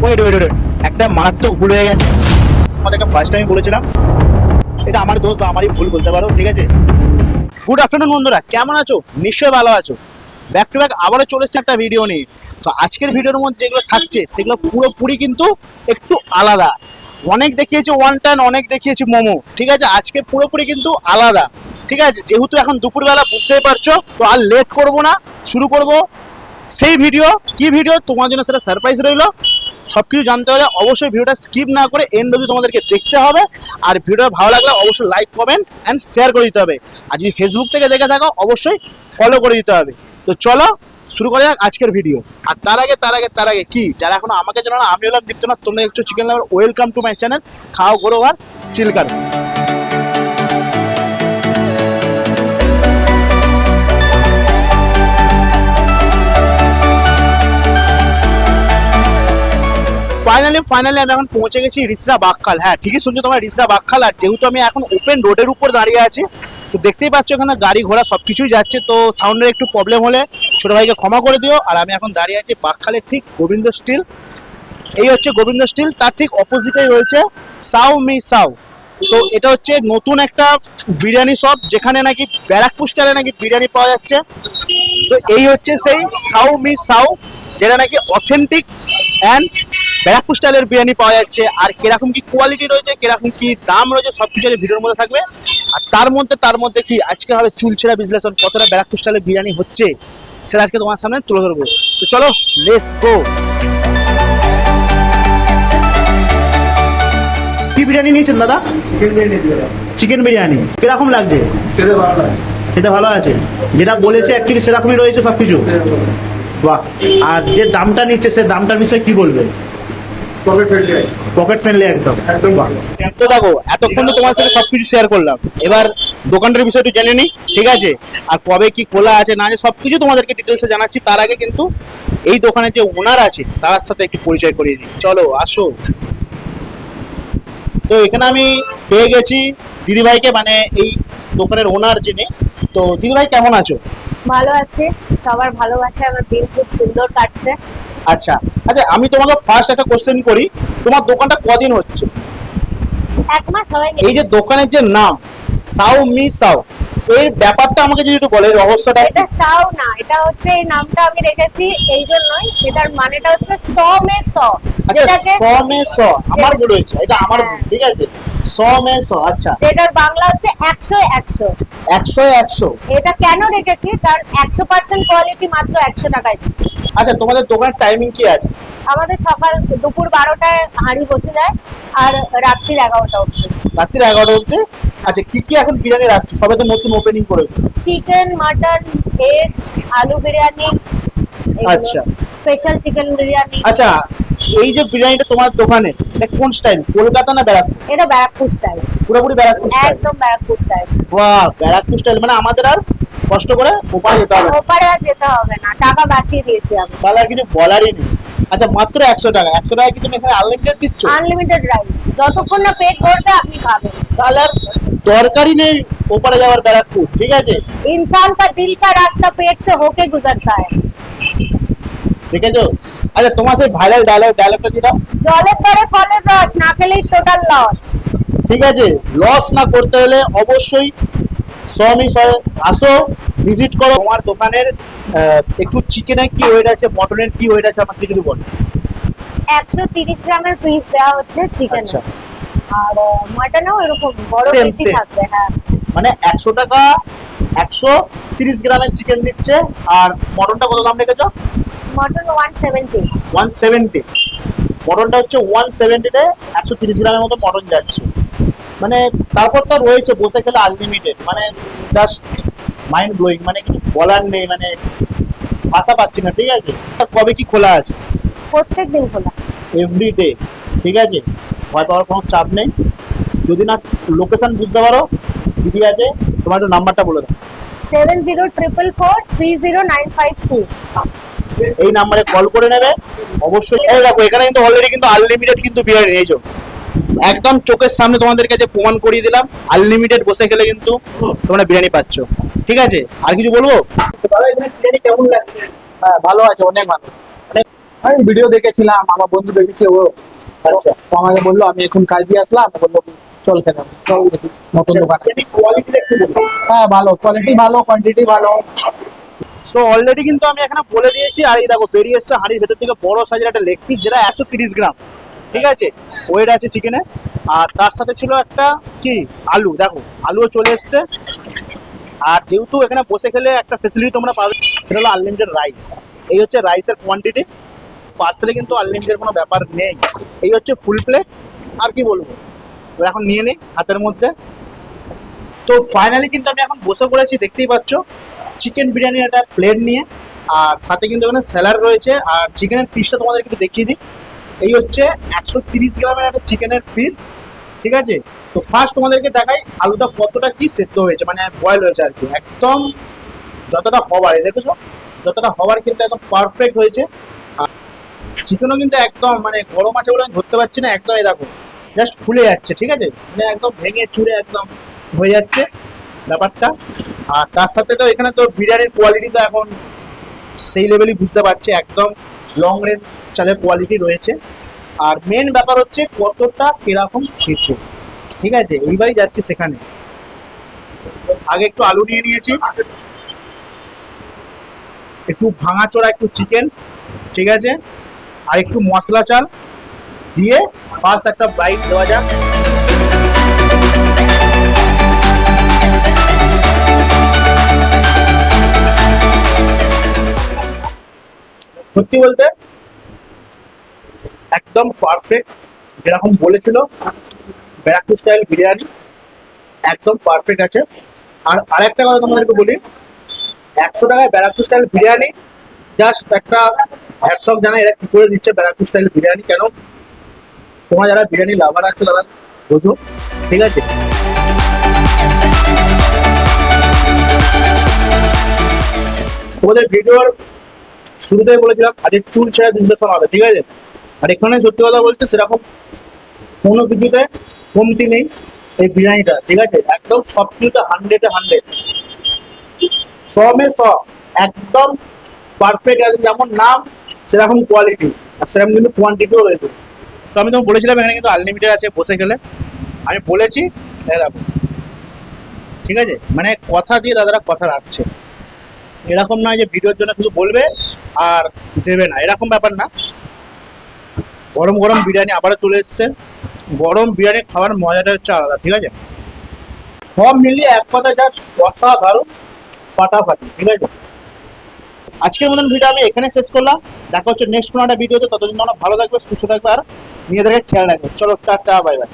Wait wait wait, একটা মারাত্মক ভুল হয়ে গেছে। আমাদেরকে ফার্স্ট টাইম বলেছিলাম, এটা আমার দোষ বা আমারই ভুল বলতে পারো, ঠিক আছে। গুড আফটারনুন বন্ধুরা, কেমন আছো? নিশ্চয়ই ভালো আছো। ব্যাক টু ব্যাক আবারও চলে এসেছে একটা ভিডিও নিয়ে। তো আজকের ভিডিওর মধ্যে যেগুলো থাকছে সেগুলো পুরোপুরি কিন্তু একটু আলাদা। অনেক দেখিয়েছি ওয়ান টান, অনেক দেখিয়েছি মোমো, ঠিক আছে। আজকে পুরোপুরি কিন্তু আলাদা, ঠিক আছে। যেহেতু এখন দুপুরবেলা, বুঝতেই পারছো, তো আর লেট করবো না, শুরু করব সেই ভিডিও। কি ভিডিও তোমার জন্য সেটা সারপ্রাইজ রইলো। সবকিছু জানতে হলে অবশ্যই ভিডিওটা স্কিপ না করে এন্ড অবধি তোমাদেরকে দেখতে হবে। আর ভিডিওটা ভালো লাগলে অবশ্যই লাইক, কমেন্ট অ্যান্ড শেয়ার করে দিতে হবে। আর যদি ফেসবুক থেকে দেখে থাকো অবশ্যই ফলো করে দিতে হবে। তো চলো শুরু করা যাক আজকের ভিডিও। আর তার আগে কি, যারা এখনো আমাকে জানো না, আমি হলাম দীপ্তনাথ, তোমরা দেখছো chicken lover. Welcome to my channel খাও ঘোরো আর চিল করো। ফাইনালি আমি এখন পৌঁছে গেছি রিসরা বাকখাল। হ্যাঁ, ঠিকই শুনছো তোমরা, রিসরা বাকখাল। আর যেহেতু আমি এখন ওপেন রোডের উপর দাঁড়িয়ে আছি, তো দেখতেই পাচ্ছ এখানে গাড়ি ঘোড়া সবকিছুই যাচ্ছে। তো সাউন্ডের একটু প্রবলেম হলে ছোট ভাইকে ক্ষমা করে দিও। আর আমি এখন দাঁড়িয়ে আছি বাকখালের ঠিক গোবিন্দ স্টিল। এই হচ্ছে গোবিন্দ স্টিল, তার ঠিক অপোজিটেই রয়েছে সাউ মি সাউ। তো এটা হচ্ছে নতুন একটা বিরিয়ানি শপ, যেখানে নাকি ব্যারাকপুর স্টাইলে নাকি বিরিয়ানি পাওয়া যাচ্ছে। তো এই হচ্ছে সেই সাউ মি সাউ, যেটা নাকি অথেন্টিক অ্যান্ড ব্যারাকপুর স্টাইলের বিরিয়ানি পাওয়া যাচ্ছে। আর কিরকম কি কোয়ালিটি রয়েছে, কিরকম কি দাম রয়েছে, সব কিছু ভিডিওর মধ্যে থাকবে। আর তার মধ্যে কি আজকে হবে চুলছেড়া বিশ্লেষণ, কতটা ব্যারাকপুর স্টাইলের বিরিয়ানি হচ্ছে সেটা আজকে তোমার সামনে তুলে ধরবো। তো চলো লেটস গো। কি বিরিয়ানি নিয়েছেন দাদা? চিকেন বিরিয়ানি। কিরকম লাগছে? সেটা ভালো আছে, যেটা বলেছে অ্যাকচুয়ালি সেরকমই রয়েছে সবকিছু। বাহ। আর যে দামটা নিচ্ছে সে দামটার বিষয়ে কি বলবেন? পকেট ফ্রেন্ডলি একদম। তো দেখো, এতক্ষণ তো তোমার সাথে সবকিছু শেয়ার করলাম, এবার দোকানটার বিষয়ে একটু জেনে নিই, ঠিক আছে। আর কবে কি খোলা আছে না আছে সবকিছু তোমাদেরকে ডিটেলসে জানাচ্ছি। তার আগে কিন্তু এই দোকানের যে ওনার আছে তার সাথে একটু পরিচয় করিয়ে দিই। চলো আসো। তো এখানে আমি পেয়ে গেছি দিদিভাইকে, মানে এই দোকানের ওনার যিনি। তো দিদিভাই কেমন আছো? ভালো আছে, সবার ভালোবাসা, আমার দিন খুব সুন্দর কাটছে। আচ্ছা আচ্ছা, আমি তোমাকে ফার্স্ট একটা কোশ্চেন করি, তোমার দোকানটা কদিন হচ্ছে? এক মাস হয়নি। এই যে দোকানের যে নাম সাউ মি সাউ, এর ব্যাপারটা আমাকে যদি একটু বলে, রহস্যটা। এটা সাউ না, এটা হচ্ছে এই নামটা আমি রেখেছি এই জন্যই, এটার মানেটা হচ্ছে স মে স। আচ্ছা, স মে স, আমার ভুল হয়েছে, এটা আমার ভুল, ঠিক আছে। স মে স, আচ্ছা। যেটার বাংলা হচ্ছে 100 100। 100 100। এটা কেন রেখেছি, তার 100% কোয়ালিটি মাত্র 100 টাকায়। আচ্ছা, তোমাদের দোকানের টাইমিং কি আছে? আমাদের সকাল দুপুর 12টায় হাঁড়ি বসে যায়, আর রাত্রির 11টা অবধি। রাত্রি 11টা অবধি। আচ্ছা, কি কি এখন বিরিয়ানি রাখছো? সবে তো নতুন ওপেনিং করেছো। চিকেন, মাটন, এগ, আলু বিরিয়ানি, আচ্ছা। Special chicken biryani. আচ্ছা, এই যে বিরিয়ানিটা তোমার দোকানে, এটা কোন স্টাইল, কলকাতা না ব্যারাকপুর? এটা ব্যারাকপুর স্টাইল। পুরোপুরি ব্যারাকপুর স্টাইল। একদম ব্যারাকপুর স্টাইল। বাহ, ব্যারাকপুর স্টাইল, মানে আমাদের আর কষ্ট করে ওপারে যেতে হবে না। ওপারে আর যেতে হবে না, টাকা বাঁচিয়ে দিয়েছি আমি। তাহলে আর কিছু বলারই নেই। আচ্ছা, মাত্র 100 টাকা। 100 টাকা কি তুমি এখানে আনলিমিটেড দিচ্ছ? আনলিমিটেড রাইস, যতক্ষণ না পেট ভরবে আপনি খাবেন। তাহলে আর দরকারই নেই ওপারে যাওয়ার, ব্যারাকপুর, ঠিক আছে। इंसान का दिल का रास्ता पेट से होके गुजरता है। দেখেছো? আচ্ছা, তোমার সেই ভাইরাল ডায়লগটা দিয়ে দাও। জলের পরে ফলের রস না খেলেই টোটাল লস। ঠিক আছে, লস না করতে হলে অবশ্যই সমি আসো, ভিজিট করো। তোমার দোকানের একটু চিকেনের কি ওয়েট আছে, মটনের কি ওয়েট আছে, আমাকে যদি বলো। 130 গ্রামের পিস দেওয়া হচ্ছে চিকেন, আচ্ছা। আর মাটনও এরকম বড় Same, পিসই same. থাকবে। হ্যাঁ, মানে 100 টাকা 130 গ্রামের চিকেন দিচ্ছে। আর মটনটা কত দাম রেখেছো? মটন 170। 170। মটনটা হচ্ছে 170-তে 130 গ্রামের মতো মটন যাচ্ছে। মানে তারপর তো রয়েছে বসে খেলে আনলিমিটেড, মানে জাস্ট মাইন্ড ব্লোয়িং, মানে কিছু বলার নেই, মানে ভাষা পাচ্ছি না, ঠিক আছে। কবে কি খোলা আছে? প্রত্যেক দিন খোলা। এভরি ডে, ঠিক আছে। ভয় পাওয়ার কোনো চাপ নেই। যদি না লোকেশন বুঝতে পারো, দিদি আছে, তোমার একটু নাম্বারটা বলে দাও। 7044430952। এই নাম্বারে কল করে নেবে অবশ্যই। এই দেখো, এখানে কিন্তু অলরেডি কিন্তু আনলিমিটেড কিন্তু বিরিয়ানি এই যে একদম চোখের সামনে তোমাদের কাছে প্রমাণ করিয়ে দিলাম। আনলিমিটেড বসে গেলে কিন্তু তোমরা বিরিয়ানি পাচ্ছ, ঠিক আছে। আর কিছু বলবো? দাদা, এখানে বিরিয়ানি কেমন লাগছে? হ্যাঁ, ভালো আছে, অনেক ভালো। আমি ভিডিও দেখেছিলাম, আমার বন্ধু দেখেছে, ও আচ্ছা ও আমাকে বললো, আমি এখন কাজ দিয়ে আসলাম, বললো চল খেতে, চল দেখি নতুন দোকান। কোয়ালিটিটা একটু বলুন। হ্যাঁ ভালো, কোয়ালিটি ভালো, কোয়ান্টিটি ভালো। তো অলরেডি কিন্তু আমি এখানে বলে দিয়েছি। আর এই দেখো বেরিয়ে এসছে হাঁড়ির ভেতর থেকে বড় সাইজের একটা লেগ পিস, যেটা 130 গ্রাম, ঠিক আছে ওয়েট আছে চিকেনে। আর তার সাথে ছিল একটা কি আলু, দেখো আলুও চলে এসছে। আর যেহেতু এখানে বসে খেলে একটা ফেসিলিটি তোমরা পাবে, সেটা হলো আনলিমিটেড রাইস। এই হচ্ছে রাইসের কোয়ান্টিটি। পার্সেলে কিন্তু আনলিমিটেড কোনো ব্যাপার নেই। এই হচ্ছে ফুল প্লেট। আর কি বলবো, তো এখন নিয়ে নিই হাতের মধ্যে। তো ফাইনালি কিন্তু আমি এখন বসে পড়েছি, দেখতেই পাচ্ছ চিকেন বিরিয়ানির একটা প্লেট নিয়ে। আর সাথে কিন্তু এখানে স্যালাড রয়েছে। আর চিকেনের পিসটা তোমাদের একটু দেখিয়ে দিই। এই হচ্ছে 130 গ্রামের একটা চিকেনের পিস, ঠিক আছে। তো ফার্স্ট তোমাদেরকে দেখাই আলুটা কতটা কি সেদ্ধ হয়েছে, মানে বয়েল হয়েছে আর কি, একদম যতটা হবার, দেখেছো যতটা হবার কিন্তু একদম পারফেক্ট হয়েছে। আর চিকেনও কিন্তু একদম মানে গরম আছে বলে আমি ধরতে পারছি না, একদম এই দেখো জাস্ট খুলে যাচ্ছে, ঠিক আছে, মানে একদম ভেঙে চুরে একদম হয়ে যাচ্ছে ব্যাপারটা। আর তার সাথে তো এখানে তো বিরিয়ানির কোয়ালিটি তো এখন সেই লেভেলই বুঝতে পারছি, একদম লং রেঞ্জ চালের কোয়ালিটি রয়েছে। আর মেন ব্যাপার হচ্ছে কতটা কিরকম খেতে, ঠিক আছে, এইবারই যাচ্ছি সেখানে। আগে একটু আলু নিয়ে নিয়েছি, একটু ভাঙাচোরা একটু চিকেন, ঠিক আছে, আর একটু মশলা চাল দিয়ে ফার্স্ট একটা বাইট দেওয়া যাক। সত্যি বলতে একদম পারফেক্ট, যেরকম বলেছিল ব্যারাকপুর স্টাইল বিরিয়ানি, একদম পারফেক্ট আছে। আর আরেকটা কথা তোমাদেরকে বলি, 100 টাকায় ব্যারাকপুর স্টাইল বিরিয়ানি, জাস্ট একটা হ্যাটসঅফ জানাই এরা কি করে দিচ্ছে ব্যারাকপুর স্টাইল বিরিয়ানি। কেন, তোমরা যারা বিরিয়ানি লাভার আছে তারা বোঝো, ঠিক আছে। তোমাদের ভিডিওর শুরুতেই বলেছিলাম আজকে চুল ছেড়ে বিশ্লেষণ হবে, ঠিক আছে। আর এখানে সত্যি কথা বলতে সেরকম কোনো কিছুতে কমতি নেই এই বিরিয়ানিটা, ঠিক আছে, একদম সব কিছুতে 100-এ 100, 100-এ 100, একদম পারফেক্ট, একদম যেমন নাম সেরকম কোয়ালিটি, আর সেরকম কিন্তু কোয়ান্টিটিও রয়েছে। তো আমি তোমাকে বলেছিলাম এখানে কিন্তু আনলিমিটেড আছে বসে গেলে, আমি বলেছি এই দেখো, ঠিক আছে, মানে কথা দিয়ে দাদারা কথা রাখছে। এরকম নয় যে ভিডিওর জন্য শুধু বলবে আর দেবে না, এরকম ব্যাপার না। গরম গরম বিরিয়ানি আবারও চলে এসছে। গরম বিরিয়ানি খাওয়ার মজাটা হচ্ছে আলাদা, ঠিক আছে। সব মিলিয়ে এক কথায় জাস্ট অসাধারণ, ফাটাফাটি, ঠিক আছে। আজকের মতন ভিডিও আমি এখানে শেষ করলাম। দেখা হচ্ছে নেক্সট কোনো একটা ভিডিওতে। ততদিন তোমরা ভালো থাকবে, সুস্থ থাকবে আর নিজেদেরকে খেয়াল রাখবে। চলো টাটা, বাই বাই।